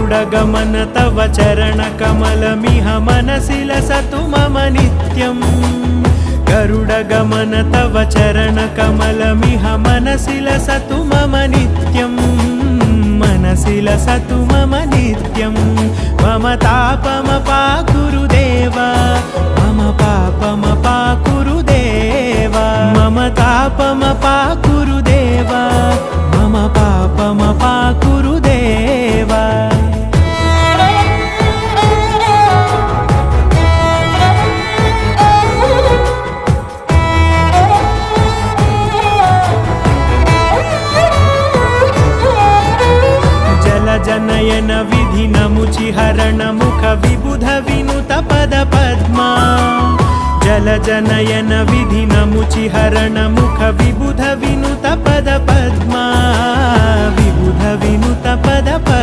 गरुडगमन तव चरणकमलमिह मनसि लसतु मम नित्यम् गरुडगमन तव चरणकमलमिह मनसि लसतु मम नित्यम् मनसि लसतु मम नित्यम् मम तापमपाकुरु देव मम पापमपाकुरु देव मम तापमपाकुरु देव मम पापमपाकुरु देव जनयन विधिनमुचिहरण मुख विबुध विनुत पद पद्मा जल जनयन विधिनमुचिहरण मुख विबुध विनुत पद पद्मा विबुध विनुत पद पद्मा